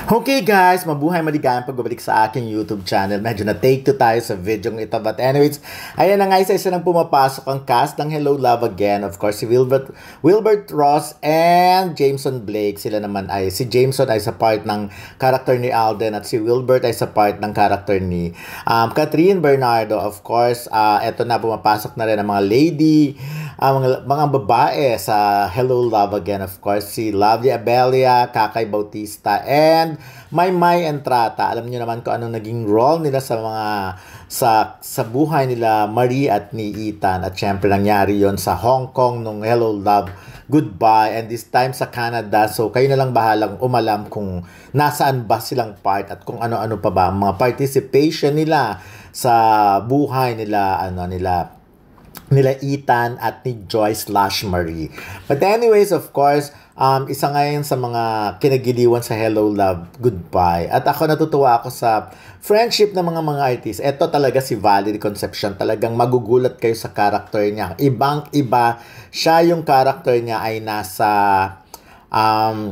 Okay guys, mabuhay maligayang pagbabalik sa aking YouTube channel. Medyo na-take to tayo sa video ito. But anyways, ayan na nga isa-isa nang pumapasok ang cast ng Hello Love Again. Of course, si Wilbert Ross and Jameson Blake. Sila naman ay, si Jameson ay sa part ng character ni Alden at si Wilbert ay sa part ng character ni Catherine Bernardo. Of course, eto na, pumapasok na rin ang mga lady, mga babae sa Hello Love Again. Of course, si Lovely Abelia, Kakay Bautista, and Maymay Entrata. Alam niyo naman kung anong naging role nila sa mga sa buhay nila Marie at ni Ethan. At syempre nangyari yon sa Hong Kong nung Hello Love Goodbye, and this time sa Canada. So kayo na lang bahalang umalam kung nasaan ba silang part at kung ano-ano pa ba mga participation nila sa buhay nila nila Ethan at ni Joy/Marie. But anyways, of course, isa ngayon sa mga kinagiliwan sa Hello Love Goodbye. At ako natutuwa ako sa friendship ng mga artist. Ito talaga si Valerie Concepcion. Talagang magugulat kayo sa character niya. Ibang-iba siya, yung character niya ay nasa,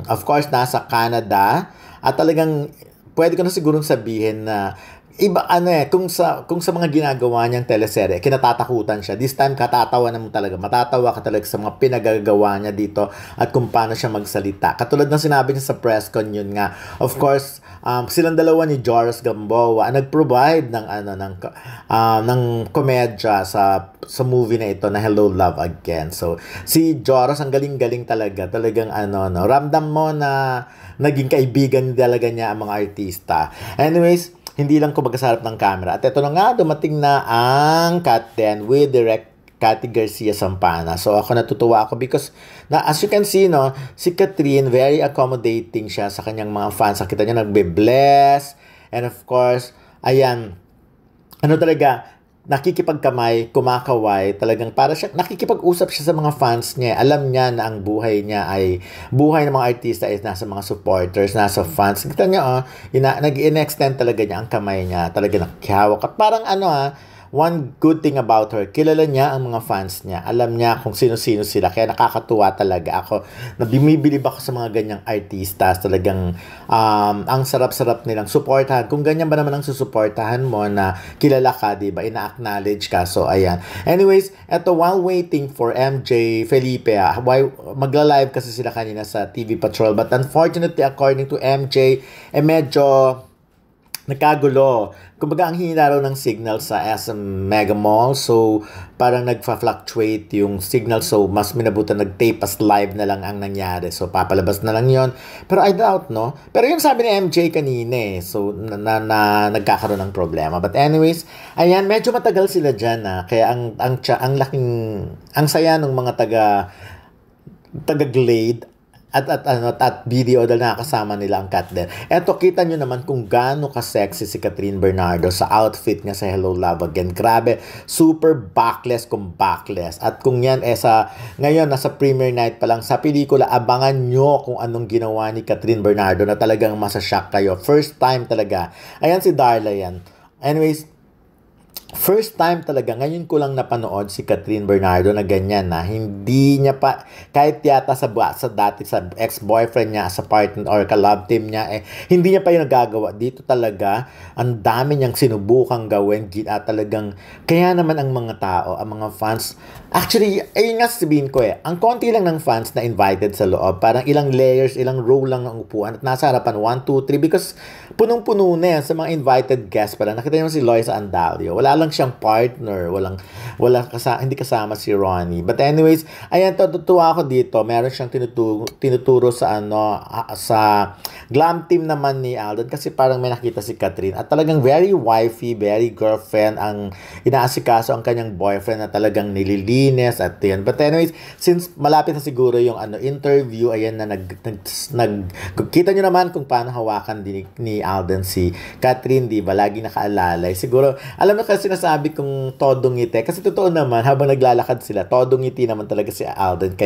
of course, nasa Canada. At talagang, pwede ko na sigurong sabihin na iba kung sa mga ginagawa niyang teleserye, kinatatakutan siya. This time katatawa naman talaga. Matatawa ka talaga sa mga pinagagawa niya dito at kung paano siya magsalita. Katulad ng sinabi niya sa press con, yun nga. Of course, silang dalawa ni Joros Gamboa nag-provide ng komedya sa movie na ito na Hello Love Again. So, si Joros ang galing-galing talaga. Talagang ramdam mo na naging kaibigan talaga niya ang mga artista. Anyways, hindi lang kumbaga sa harap ng camera. At ito na nga, dumating na ang Cut 10 with Direct Cathy Garcia Sampana. So ako natutuwa ako because as you can see, no, si Catherine, very accommodating siya sa kanyang mga fans. Nakita niya nagbe-bless. And of course, ayan, talaga, nakikipagkamay, kumakaway, talagang para siya, nakikipag-usap siya sa mga fans niya. Alam niya na ang buhay niya ay, buhay ng mga artista is nasa mga supporters, nasa fans. Kita niya, nag-in-extend talaga niya ang kamay niya, talaga nakihawak. At parang one good thing about her, kilala niya ang mga fans niya. Alam niya kung sino-sino sila. Kaya nakakatuwa talaga ako. Bumibilib ako sa mga ganyang artistas. Talagang ang sarap-sarap nilang supportahan. Kung ganyan ba naman ang susuportahan mo na kilala ka, diba? Ina-acknowledge ka. So, ayan. Anyways, eto, while waiting for MJ Felipe, magla-live kasi sila kanina sa TV Patrol. But unfortunately, according to MJ, medyo nagkagulo. Kumbaga, ang hina raw ng signal sa SM Mega Mall. So, parang nagfa-fluctuate yung signal. So, mas minabutan nag-tape as live na lang ang nangyari. So, papalabas na lang yon. Pero I doubt, no? Pero yung sabi ni MJ kanina So, nagkakaroon ng problema. But anyways, ayan, medyo matagal sila dyan, Kaya ang saya ng mga taga-Glade at video dahil nakakasama nila ang Cut 10. Eto, kita nyo naman kung gaano ka-sexy si Catherine Bernardo sa outfit niya sa Hello Love Again. Grabe, super backless kung backless. At kung yan, ngayon, nasa premiere night pa lang sa pelikula, abangan nyo kung anong ginawa ni Catherine Bernardo na talagang masashock kayo. First time talaga. Ayan si Darla yan. Anyways, first time talaga, ngayon ko lang napanood si Catherine Bernardo na ganyan hindi niya pa, kahit yata sa dati sa ex-boyfriend niya, sa partner or ka-love team niya, hindi niya pa yung nagagawa. Dito talaga, ang dami niyang sinubukang gawin, talagang, kaya naman ang mga tao, ang mga fans, actually, ayun nga sabihin ko ang konti lang ng fans na invited sa loob, parang ilang layers, ilang row lang ng upuan, at nasa harapan, 1, 2, 3, because punong-puno na yan sa mga invited guests pala. Nakita niyo si Loisa Andalio, wala lang siyang partner, hindi kasama si Ronnie. But anyways, ayan, tutuwa ako dito. Meron siyang tinuturo sa sa glam team naman ni Alden, kasi parang may nakita si Catherine at talagang very wifey, very girlfriend ang inaasikaso ang kanyang boyfriend na talagang nililinis at yan. But anyways, since malapit na siguro yung interview, ayan na kita nyo naman kung paano hawakan ni Alden si Catherine, di ba? Lagi nakaalalay. Siguro, alam mo kasi sinasabi kong todo ngiti. Kasi totoo naman, habang naglalakad sila, todo ngiti naman talaga si Alden.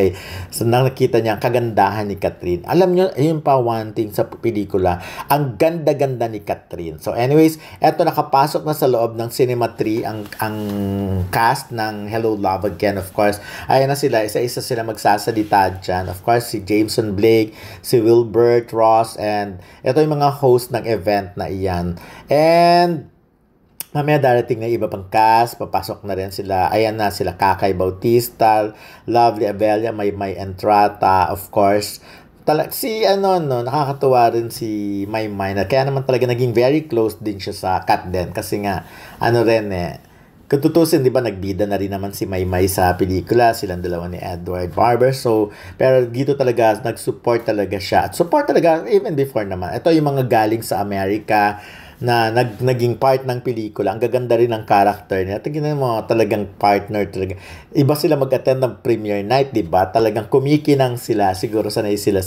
Nakita niya ang kagandahan ni Catherine. Alam nyo, ayun pa one thing, sa pelikula. Ang ganda-ganda ni Catherine. So anyways, eto nakapasok na sa loob ng Cinema 3 ang cast ng Hello Love Again. Of course, ayan na sila. Isa-isa sila magsasalita dyan. Of course, si Jameson Blake, si Wilbert Ross, and ito yung mga host ng event na iyan. And mamaya darating na iba pang cast, papasok na rin sila. Ayan na sila, Kakay Bautista, Lovely Abella, May Entrata, of course. Si nakakatuwa rin si Maymay na kaya naman talaga naging very close din siya sa Kat Den kasi nga kung tutusin, di ba, nagbida na rin naman si Maymay sa pelikula, silang dalawa ni Edward Barber. So, pero dito talaga, nag-support talaga siya. At support talaga, even before naman. Ito yung mga galing sa Amerika, na naging part ng pelikula. Ang gaganda rin ng character niya. Tingnan mo, talagang partner talaga. Iba sila mag-attend ng premiere night, di ba? Talagang kumikinang sila. Siguro sanay sila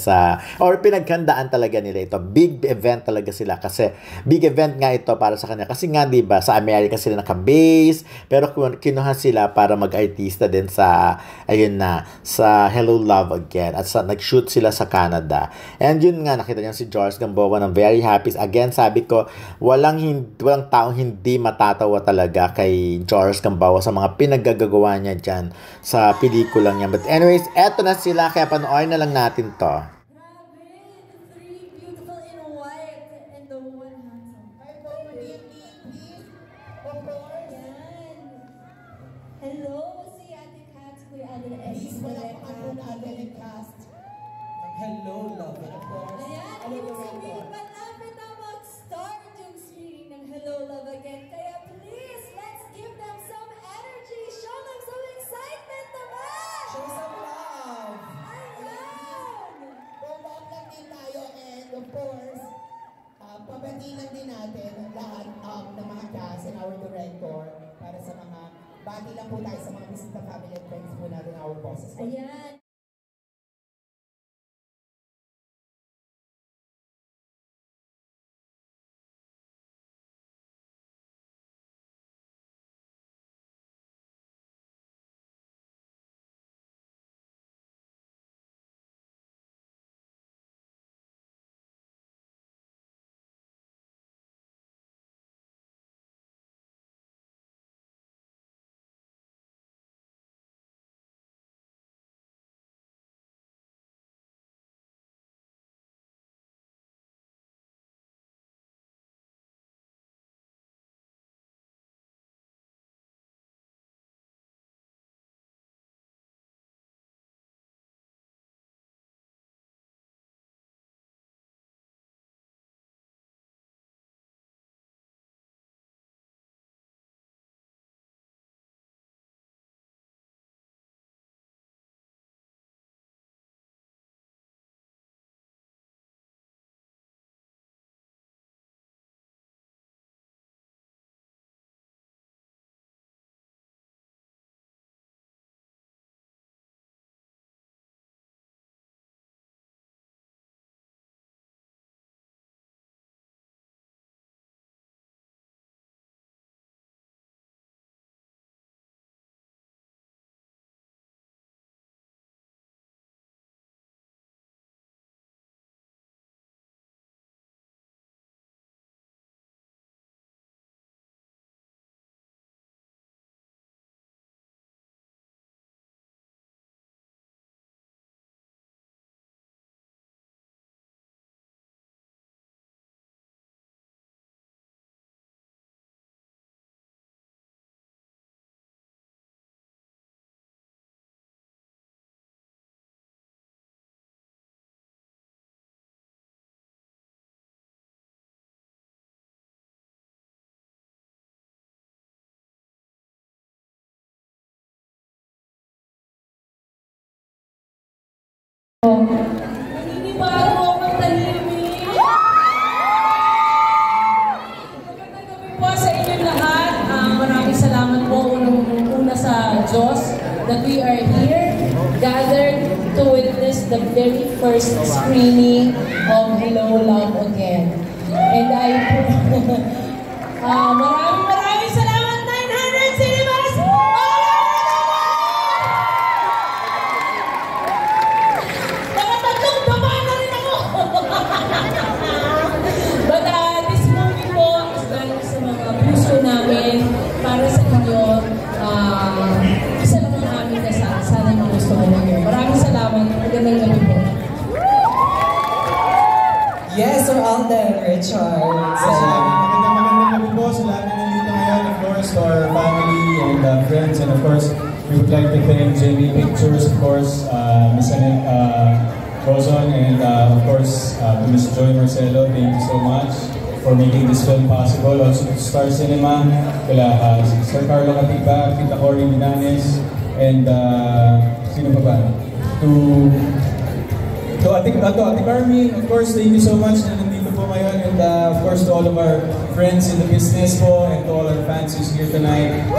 or pinaghandaan talaga nila ito. Big event talaga sila. Kasi big event nga ito para sa kanya. Kasi nga, di ba, sa America sila naka-base. Pero kinuha sila para mag-artista din sa Hello Love Again. At nag-shoot sila sa Canada. And yun nga, nakita niya si George Gamboa ng very happy. Again, sabi ko, walang taong hindi matatawa talaga kay George Gamboa sa mga pinaggagawa niya dyan sa pelikulang niya. But anyways, eto na sila, kaya panoorin na lang natin to. Hello, si Ate Kat, Kuya Adel Estes. Hello, love it, of course. Ayan, ibig sabihin, malapit na mag-start yung screening ng Hello Love Again. Kaya please, let's give them some energy. Show them some excitement naman! Show some love! Ayan! Pumap lang din tayo, and of course, pabati lang din natin ang lahat ng mga cast and our director para sa mga bati lang po tayo sa mga bisita family and friends po natin, our bosses. Ayan. Naninibago akong tahimik. Magandang gabi po sa inyong lahat. Maraming salamat po una sa Diyos that we are here, gathered to witness the very first screening of Hello Love Again. And maraming salamat, 900 Cinemas! Tatlong baba na rin ako! natin, Richard. Magandang gabi po sa lahat na nandito ngayon, of course, to our family and friends, and of course, we would like to thank JB Pictures, of course, Miss Annette Bozon, and of course, to Miss Joy Marcelo. Thank you so much for making this film possible. Also to Star Cinema, kila Sir Carlo Katiba, Tita Cory Minanes, and sino pa ba? To Ate Carmi, of course, thank you so much na nandito po ngayon, and of course to all of our friends in the business po, and to all our fans who's here tonight. We're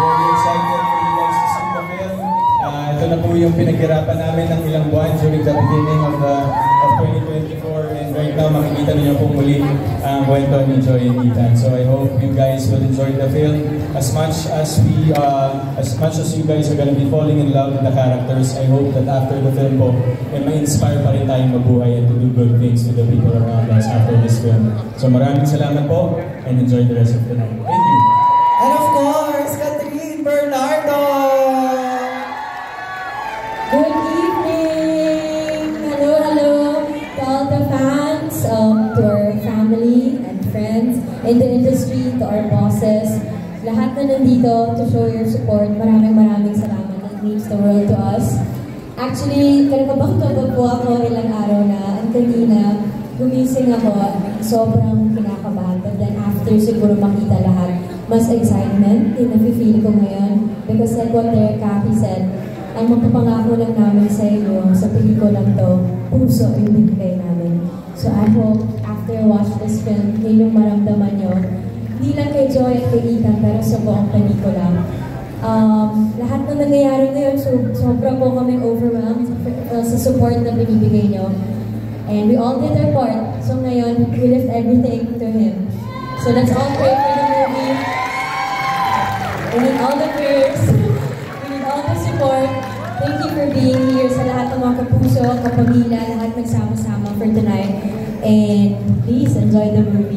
very excited for you guys to see the film. Ito na po yung pinaghirapan namin ng ilang buwan during the beginning of 2024, and right now makikita niyo po muli ang kwento ni Joy and Ethan. So I hope you guys will enjoy the film as much as you guys are gonna be falling in love with the characters. I hope that after the film po, ma-inspire pa rin tayong mabuhay and to do good things to the people around us after this film. So maraming salamat po, and enjoy the rest of the night. Thank you! And of course, Catherine Bernardo! Good evening! Hello to all the fans, to our family and friends in the industry, to our bosses, lahat na nandito to show your support. Maraming salamat. It means the world to us. Actually, kinakabang-kabang po ako ilang araw na, at kanina, gumising ako, sobrang kinakabahan. But then after siguro makita lahat, mas excitement yung nafe-feel ko ngayon. Because like what Derek Cathy said, ang mapapangako lang namin sa inyo, sa pelikulang to, puso yung binigay namin. So I hope after watch this film, yun yung maramdaman nyo. Hindi lang kay Joy at kay Ethan, pero sa buong pelikula. Lahat ng nangyayari ngayon, sobra po kaming overwhelmed sa support na binibigay nyo. And we all did our part. So ngayon, we lift everything to Him. So let's all pray for the movie. We need all the prayers. We need all the support. Thank you for being here sa lahat ng mga kapuso, kapamilya, lahat nagsama-sama for tonight. And please enjoy the movie.